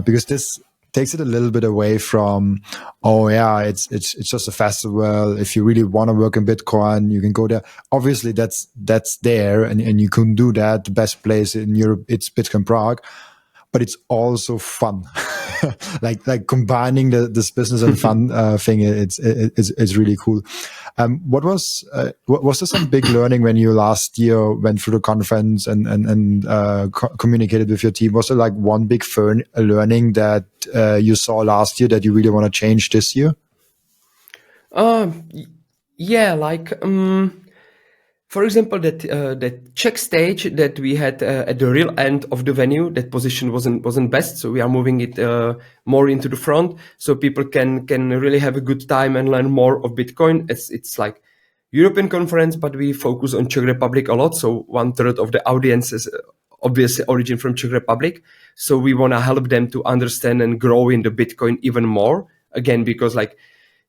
because this takes it a little bit away from, oh yeah, it's just a festival. If you really want to work in Bitcoin, you can go there. Obviously that's there, and you can do that. The best place in Europe, it's Bitcoin Prague, but it's also fun. like combining this business and fun thing. It's really cool. What was there some big learning when you last year went through the conference and communicated with your team? Was there like one big learning that you saw last year that you really want to change this year? Yeah, like for example, that Czech stage that we had at the real end of the venue, that position wasn't best. So we are moving it more into the front, so people can really have a good time and learn more of Bitcoin. It's like European conference, but we focus on Czech Republic a lot. So 1/3 of the audience is obviously origin from Czech Republic. So we want to help them to understand and grow in the Bitcoin even more. Again, because like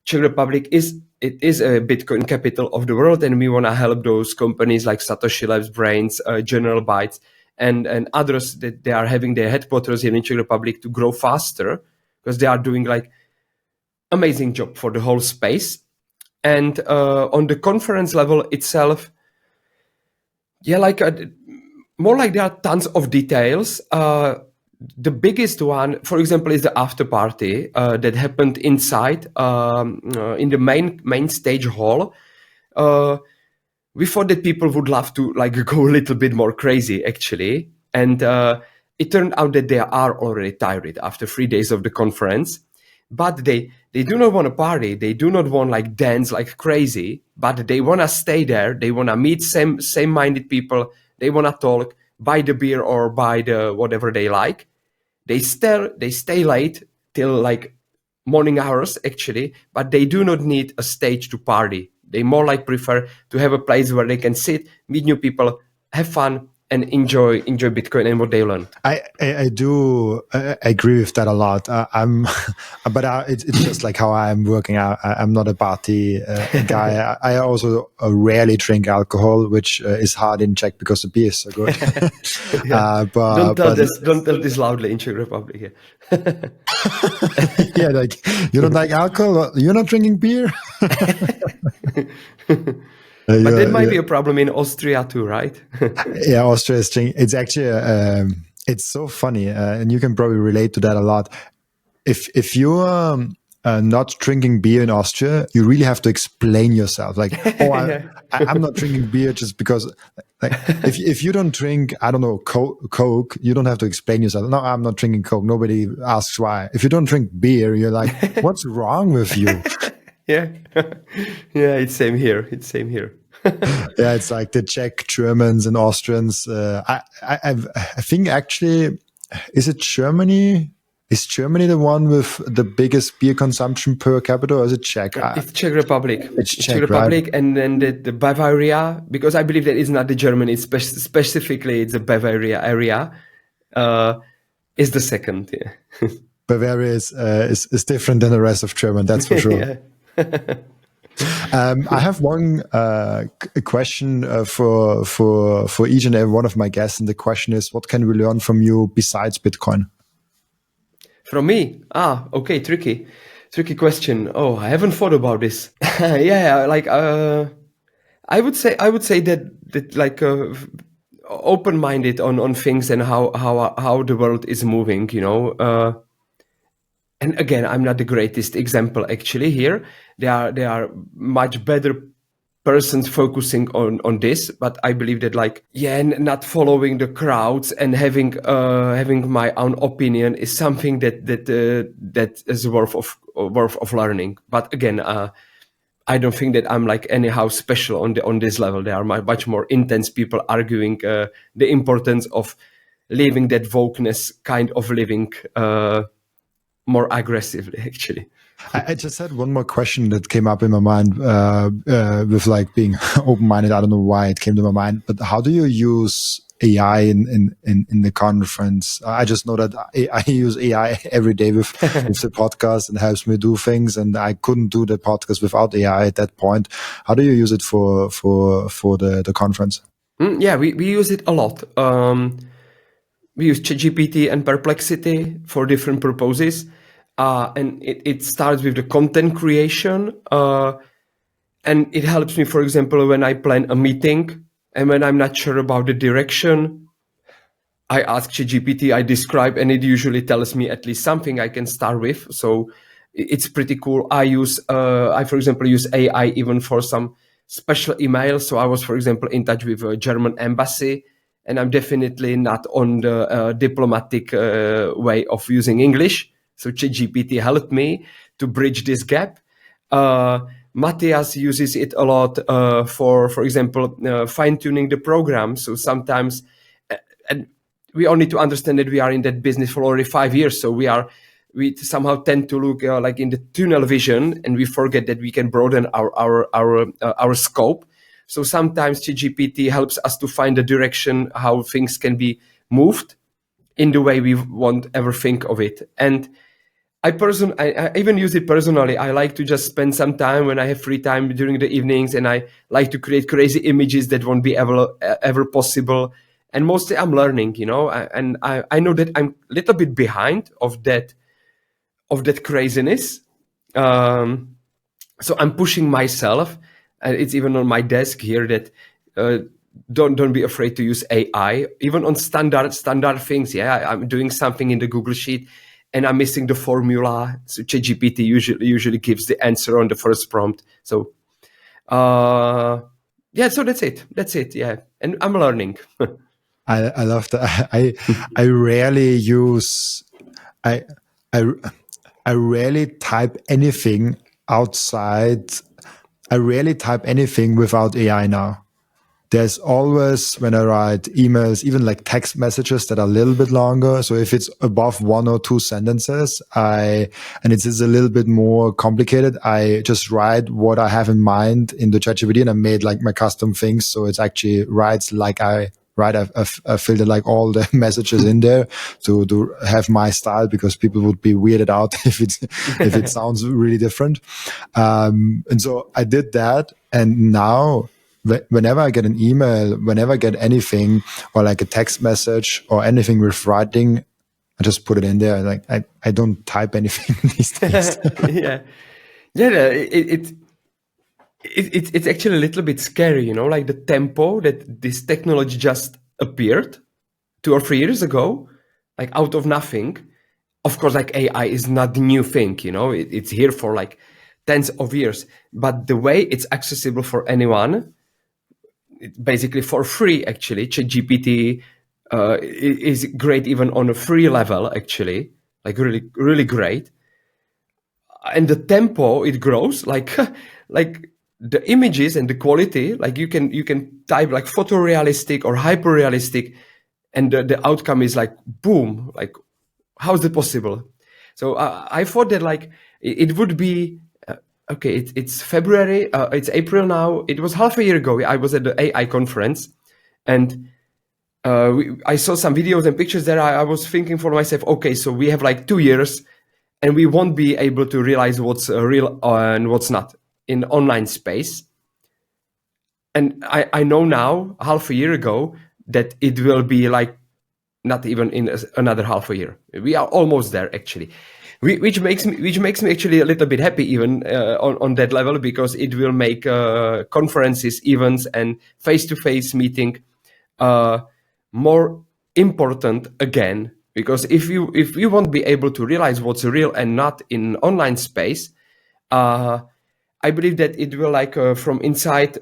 Czech Republic is a Bitcoin capital of the world, and we want to help those companies like Satoshi Labs, Brains, General Bytes, and others that they are having their headquarters here in Czech Republic to grow faster, because they are doing like amazing job for the whole space. And on the conference level itself, yeah, like more like there are tons of details. The biggest one, for example, is the after party that happened inside in the main stage hall. We thought that people would love to like go a little bit more crazy, actually, and it turned out that they are already tired after 3 days of the conference. But they do not want to party. They do not want like dance like crazy. But they want to stay there. They want to meet same-minded people. They want to talk, buy the beer or buy the whatever they like. They stay late till like morning hours, actually, but they do not need a stage to party. They more like prefer to have a place where they can sit, meet new people, have fun, and enjoy Bitcoin and what they learn. I do agree with that a lot. It's just like how I'm working. I'm not a party guy. I also rarely drink alcohol, which is hard in Czech because the beer is so good. Don't tell this loudly in Czech Republic. Yeah, like you don't like alcohol. You're not drinking beer. But that might be a problem in Austria too, right? Yeah, Austria is drinking. It's actually it's so funny, and you can probably relate to that a lot. If you're not drinking beer in Austria, you really have to explain yourself. Like, oh, I'm not drinking beer just because. Like, if you don't drink, I don't know, Coke, you don't have to explain yourself. No, I'm not drinking Coke. Nobody asks why. If you don't drink beer, you're like, what's wrong with you? Yeah, it's same here. Yeah, it's like the Czech, Germans, and Austrians. I think actually, is it Germany? Is Germany the one with the biggest beer consumption per capita, or is it Czech? It's Czech Republic. It's Czech Republic, right? And then the Bavaria, because I believe that is not the Germany. It's specifically it's the Bavaria area. Is the second. Yeah. Bavaria is different than the rest of Germany. That's for sure. I have one question for each and every one of my guests, and the question is, what can we learn from you besides Bitcoin? From me? Okay, tricky question. Oh, I haven't thought about this. Yeah, like I would say that like open-minded on things and how the world is moving, you know. And again, I'm not the greatest example actually here. There are much better persons focusing on this, but I believe that like, yeah, not following the crowds and having my own opinion is something that is worth of learning. But again, I don't think that I'm like anyhow special on this level. There are much more intense people arguing the importance of living that wokeness kind of living more aggressively, actually. I just had one more question that came up in my mind with like being open-minded. I don't know why it came to my mind, but how do you use AI in the conference? I just know that I use AI every day with the podcast and helps me do things, and I couldn't do the podcast without AI at that point. How do you use it for the conference? Yeah, we use it a lot. We use ChatGPT and Perplexity for different purposes. And it starts with the content creation. And it helps me, for example, when I plan a meeting and when I'm not sure about the direction, I ask ChatGPT, I describe, and it usually tells me at least something I can start with. So it's pretty cool. I, for example, use AI even for some special emails. So I was, for example, in touch with a German embassy, and I'm definitely not on the diplomatic way of using English. So ChatGPT helped me to bridge this gap. Matthias uses it a lot for example, fine-tuning the program. So sometimes, and we all need to understand that we are in that business for already 5 years. So we somehow tend to look like in the tunnel vision, and we forget that we can broaden our scope. So sometimes ChatGPT helps us to find a direction how things can be moved in the way we won't ever think of it. And I even use it personally. I like to just spend some time when I have free time during the evenings, and I like to create crazy images that won't be ever possible. And mostly I'm learning, and I know that I'm a little bit behind of that craziness. So I'm pushing myself, and it's even on my desk here that don't be afraid to use AI, even on standard things. Yeah, I'm doing something in the Google Sheet, and I'm missing the formula. So ChatGPT usually gives the answer on the first prompt. So yeah, so that's it. Yeah, and I'm learning. I love that. I rarely use I rarely type anything outside. I rarely type anything without AI now. There's always, when I write emails, even like text messages that are a little bit longer. So if it's above 1 or 2 sentences, and it's a little bit more complicated, I just write what I have in mind in the ChatGPT, and I made like my custom things. So it's actually writes like I write. I filtered like all the messages in there to have my style, because people would be weirded out if it sounds really different. And so I did that, and now whenever I get an email, whenever I get anything or like a text message or anything with writing, I just put it in there. Like I don't type anything these days. Yeah. It's actually a little bit scary, like the tempo that this technology just appeared 2 or 3 years ago, like out of nothing. Of course, like AI is not the new thing, it's here for like tens of years, but the way it's accessible for anyone, it's basically for free. Actually, ChatGPT is great even on a free level, actually, like really, really great. And the tempo it grows, like like the images and the quality, like you can type like photorealistic or hyper realistic, and the outcome is like boom. Like, how is it possible? So I thought that like it would be okay. It's February, it's April now. It was half a year ago. I was at the AI conference, and I saw some videos and pictures there. I was thinking for myself, okay, so we have like 2 years, and we won't be able to realize what's real and what's not in online space. And I know now, half a year ago, that it will be like not even in another half a year. We are almost there, actually, which makes me actually a little bit happy even on that level, because it will make conferences, events, and face-to-face meeting more important again. Because if you won't be able to realize what's real and not in online space, I believe that it will like from inside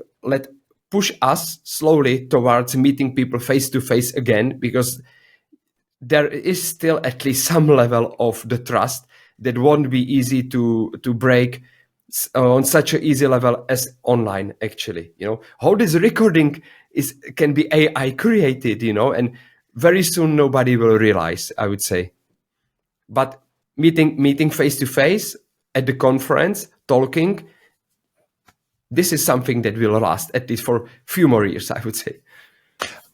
push us slowly towards meeting people face to face again, because there is still at least some level of the trust that won't be easy to break on such an easy level as online. Actually, how this recording can be AI created, and very soon nobody will realize, I would say. But meeting face to face at the conference, talking. This is something that will last at least for a few more years, I would say.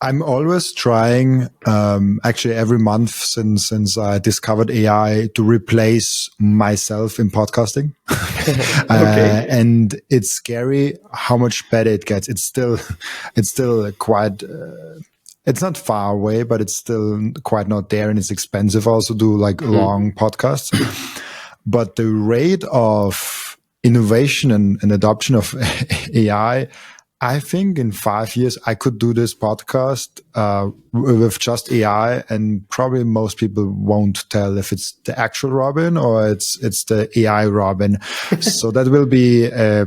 I'm always trying, actually every month since I discovered AI, to replace myself in podcasting. Okay. And it's scary how much better it gets. It's still quite, it's not far away, but it's still quite not there, and it's expensive also to do like long podcasts. But the rate of innovation and adoption of AI, I think in 5 years I could do this podcast with just AI, and probably most people won't tell if it's the actual Robin or it's the AI Robin. So that will be a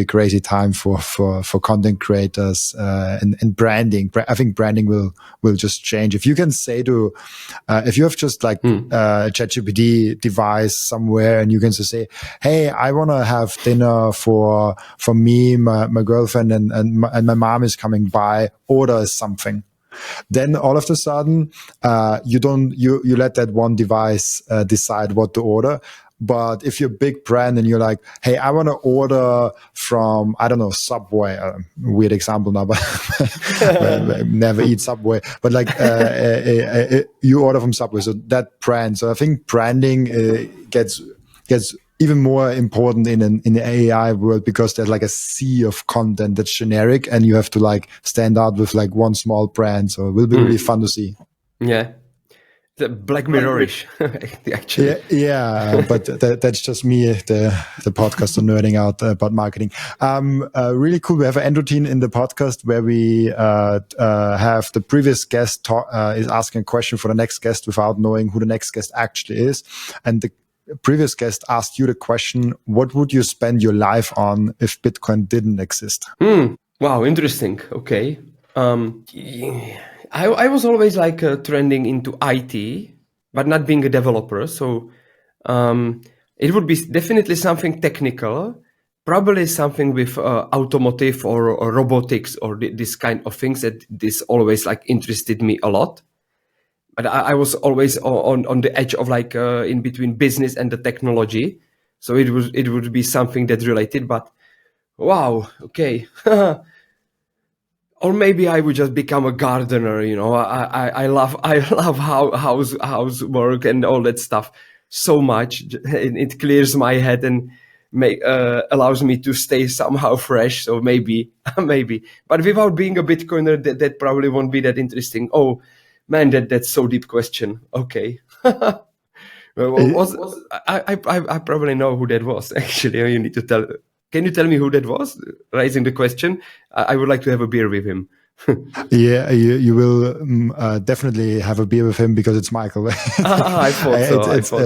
crazy time for content creators and branding. I think branding will just change. If you can say to if you have just like a ChatGPT device somewhere, and you can just say, hey, I want to have dinner for me, my girlfriend, and my mom is coming by, order something. Then all of a sudden, you let that one device decide what to order. But if you're a big brand and you're like, hey, I want to order from, I don't know, Subway, weird example now, but never eat Subway, but like you order from Subway, so that brand. So I think branding gets even more important in the AI world, because there's like a sea of content that's generic, and you have to like stand out with like one small brand. So it will be really fun to see. Yeah. The Black Mirror-ish, actually. Yeah, but that's just me, the podcaster nerding out about marketing. Really cool. We have an end routine in the podcast where we have the previous guest is asking a question for the next guest without knowing who the next guest actually is. And the previous guest asked you the question, what would you spend your life on if Bitcoin didn't exist? Wow, interesting. Okay. I was always like trending into IT, but not being a developer. So it would be definitely something technical, probably something with automotive or robotics or this kind of things that this always like interested me a lot. But I was always on the edge of like in between business and the technology. So it would be something that related, but wow, okay. Or maybe I would just become a gardener. You know, I love housework and all that stuff so much. It clears my head and allows me to stay somehow fresh. So maybe, but without being a Bitcoiner, that probably won't be that interesting. Oh man, that's so deep question. Okay. I probably know who that was. Actually, you need to tell. Can you tell me who that was raising the question? I would like to have a beer with him. Yeah, you will definitely have a beer with him, because it's Michael. I thought so.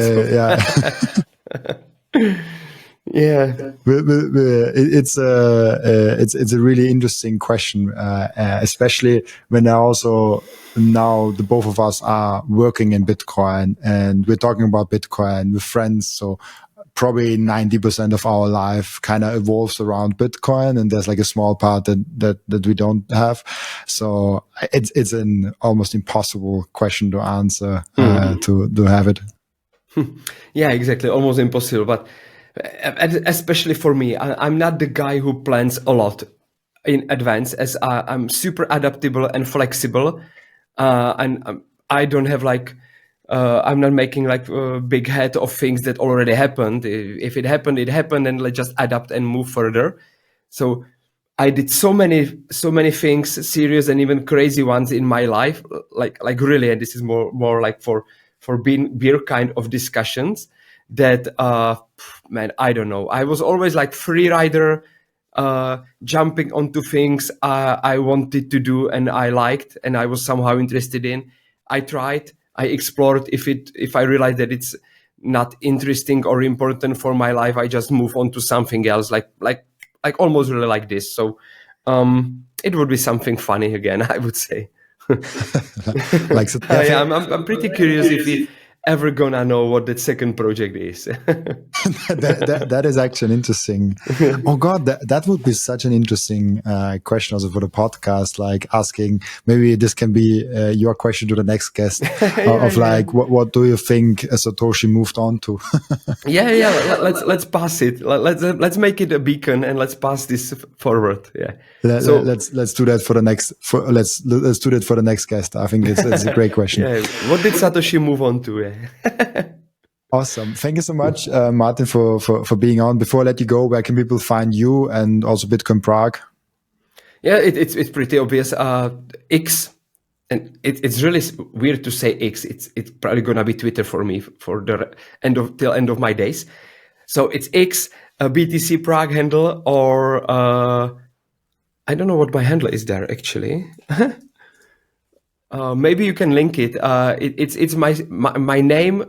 Yeah. It's a really interesting question, especially when now the both of us are working in Bitcoin, and we're talking about Bitcoin with friends. So probably 90% of our life kind of evolves around Bitcoin, and there's like a small part that we don't have. So it's an almost impossible question to answer, to have it. Yeah, exactly. Almost impossible. But especially for me, I'm not the guy who plans a lot in advance, as I'm super adaptable and flexible. And I don't have like, I'm not making like a big head of things that already happened. If it happened, it happened, and let's just adapt and move further. So I did so many things, serious and even crazy ones in my life, like really. And this is more like for beer kind of discussions that, man, I don't know. I was always like free rider, jumping onto things I wanted to do and I liked and I was somehow interested in. I tried, I explored. If I realized that it's not interesting or important for my life, I just move on to something else, like almost really like this. So it would be something funny again, I would say. Like, I'm pretty curious ever gonna know what that second project is. That is actually interesting. Oh God, that would be such an interesting question also for the podcast. Like asking, maybe this can be your question to the next guest what do you think Satoshi moved on to? Yeah. Let's pass it. Let's make it a beacon and let's pass this forward. Yeah. Let's do that for the next. Let's do that for the next guest. I think it's a great question. Yeah. What did Satoshi move on to? Yeah. Awesome. Thank you so much, Martin, for being on. Before I let you go, where can people find you and also Bitcoin Prague? Yeah, it's pretty obvious. X, and it's really weird to say X. It's probably gonna be Twitter for me for the till end of my days. So it's X, a BTC Prague handle, or I don't know what my handle is there actually. Maybe you can link it. It's my name,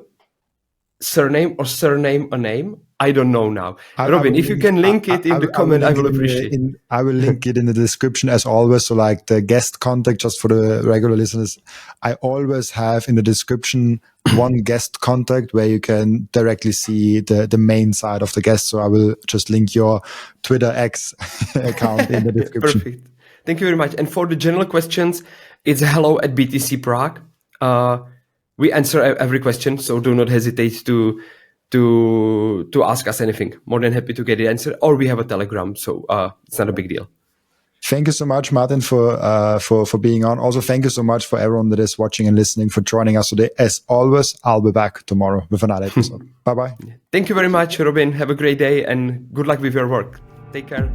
surname, or surname a name. I don't know now. Robin, if you can link it in the comment, I will appreciate it. I will link it in the description as always. So like the guest contact, just for the regular listeners, I always have in the description one guest contact where you can directly see the main side of the guest. So I will just link your Twitter X account in the description. Perfect. Thank you very much. And for the general questions, it's hello@BTC Prague. We answer every question, so do not hesitate to ask us anything. More than happy to get the answer. Or we have a Telegram, so it's not a big deal. Thank you so much, Martin, for being on. Also, thank you so much for everyone that is watching and listening for joining us today. As always, I'll be back tomorrow with another episode. Bye-bye. Thank you very much, Robin. Have a great day and good luck with your work. Take care.